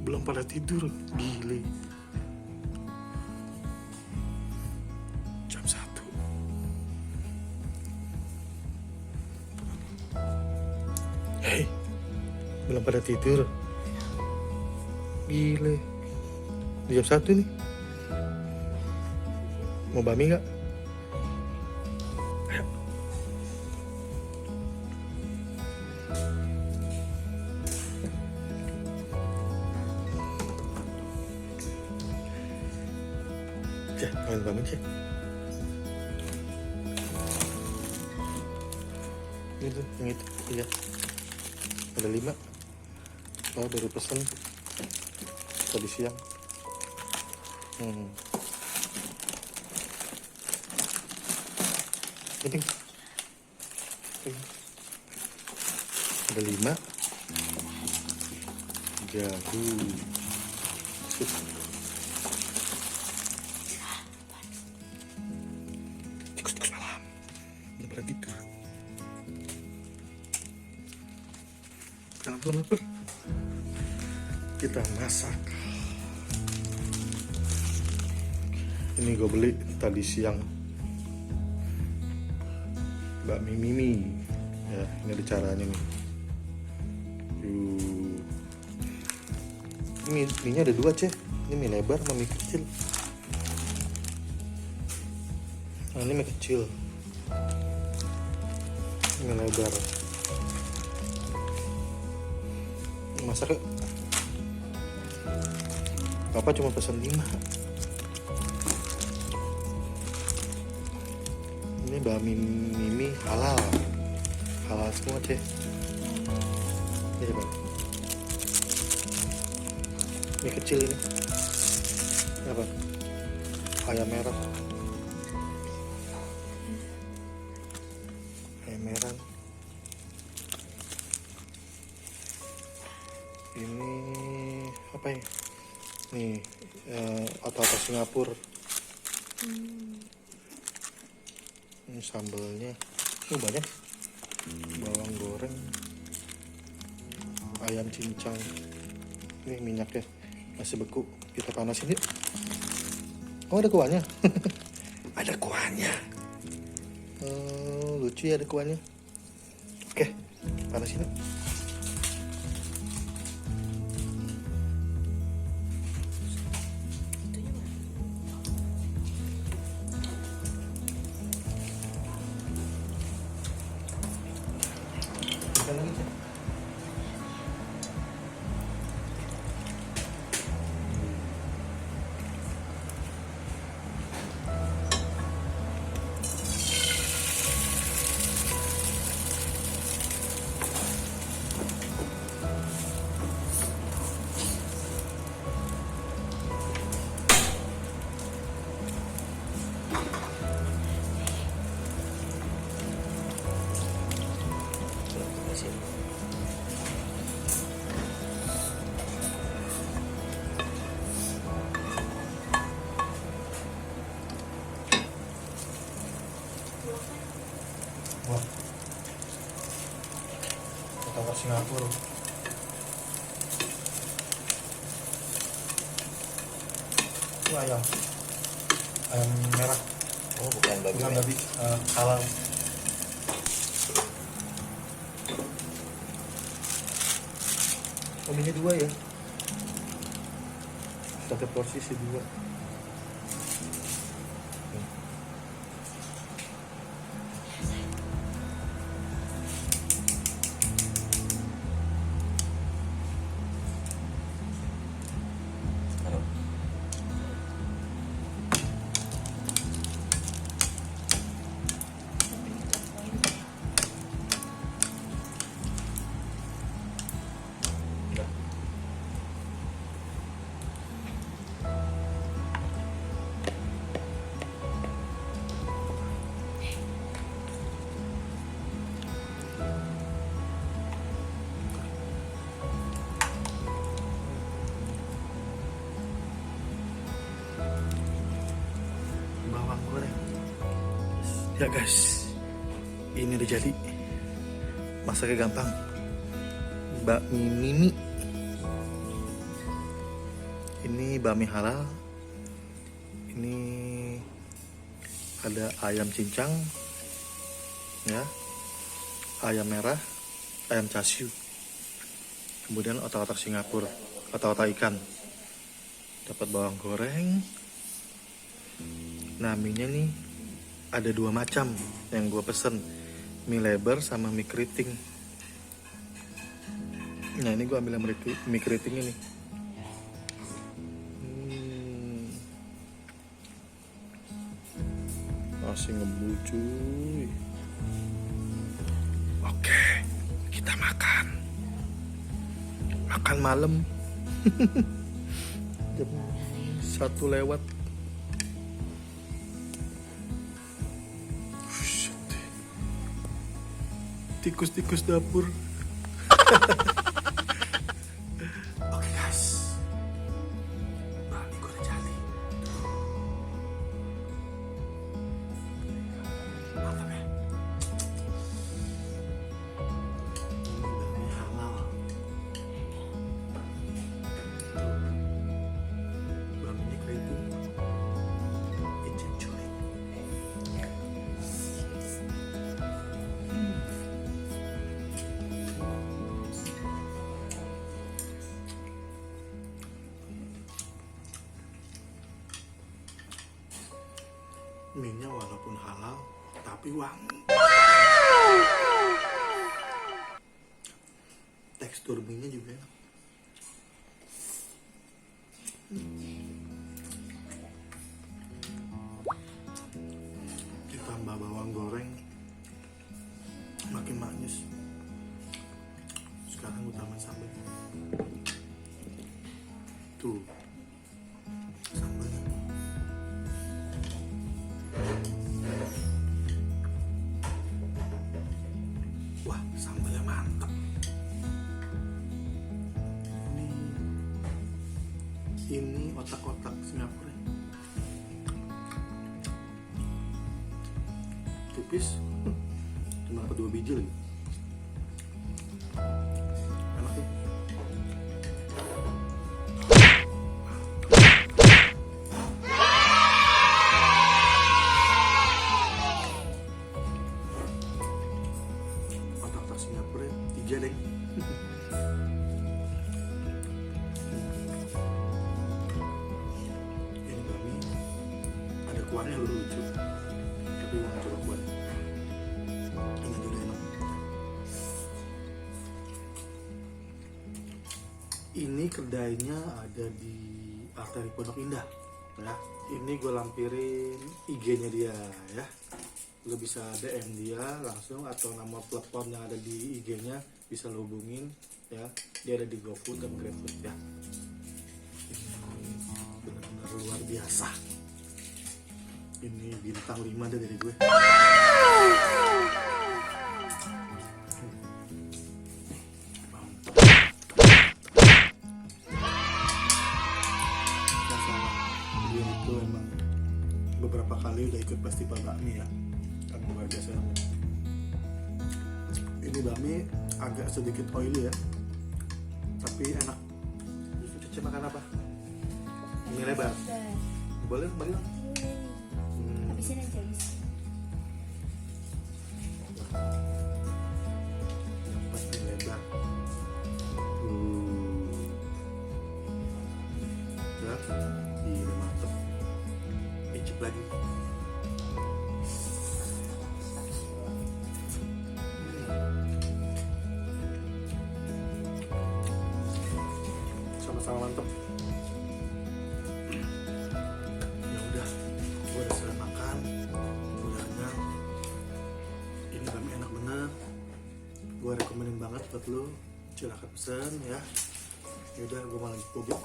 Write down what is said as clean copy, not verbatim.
belum pada tidur. Gile. Jam 1. Hei, belum pada tidur. Gile. Jam 1 nih. Mau bami nggak? Ayo. Cek, main bami cek. Itu, yang itu, iya. Ada 5. Oh, baru pesen tadi siang. Ini ada 5 jahu. Tikus malam udah pada tidur. Kenapa kita masak. Ini gue beli tadi siang bakmi Mimi ya. Ini ada caranya nih. Ini mie-nya ada 2 ceh. Ini mie lebar sama mie kecil. Nah, ini mie kecil, ini mie lebar. Masak yuk. Papa cuma pesan 5. Ini bakmi Mimi halal semua ceh. Ini coba mie kecil ini apa? Ayam merah, ini apa ya? Nih otot Singapura. Ini sambalnya, ini banyak. Bawang goreng, ayam cincang. Ini minyaknya masih beku, kita panasin yuk. Oh, ada kuahnya. Ada kuahnya. Oh, lucu ya, ada kuahnya. Oke, panasin yuk. Lagi, wah, otot Singapura. Itu ayam merah. Oh, bukan babi. Halal. Kominya 2 ya. Satu porsi sih 2. Bawang goreng. Ya guys, ini udah jadi. Masaknya gampang. Bakmi Mimi. Ini bami halal. Ini ada ayam cincang, ya, ayam merah, ayam chasiu, kemudian otak-otak Singapura, otak-otak ikan. Dapat bawang goreng. Nah, mie-nya nih ada 2 macam yang gue pesen, mie lebar sama mie keriting. Nah, ini gue ambil yang mie keriting ini. Masih ngebul cuy. Oke, kita makan. Makan malam. Jam 1 lewat. Tikus-tikus dapur. Oke guys, bami gue udah jadi. Mantap ya. Ini bami halal. Baminya keriting. Enjoy. Mie-nya walaupun halal, tapi wangi. Tekstur mie-nya juga enak. Ditambah bawang goreng, makin manis. Sekarang gue tambah sambal. Tuh, sambalnya. Wah, sambalnya mantap. Ini otak-otak Singapura. Tipis. Cuma dapat 2 biji lagi. Enak tuh. Otak-otak Singapura 3 deh. Ini bami ada kuahnya lucu, tapi gue gak coba kuah. Ini juga enak. Ini kedainya ada di Arteri Pondok Indah, ya. Ini gue lampirin IG-nya dia, ya. Lo bisa DM dia langsung atau nomor telepon yang ada di IG-nya bisa lo hubungin, ya. Dia ada di GoFood dan GrabFood, ya. Ini benar-benar luar biasa. Ini bintang 5 deh dari gue. Masalah dia itu emang beberapa kali udah ikut festival bakmi, ya. Kan luar biasa. Ini bakmi agak sedikit oily, ya, tapi enak. Cici makan apa? Mie lebar. Boleh kembali dong. Habisin aja habis. Dapat mie lebar. Ya, iya mantap. Icip lagi. Sama-sama mantap. Ya udah, gue udah selesai makan, udah kenyang. Ini kami enak bener. Gue rekomenin banget buat lo. Silahkan pesen, ya. Ya udah, gue malah bobok.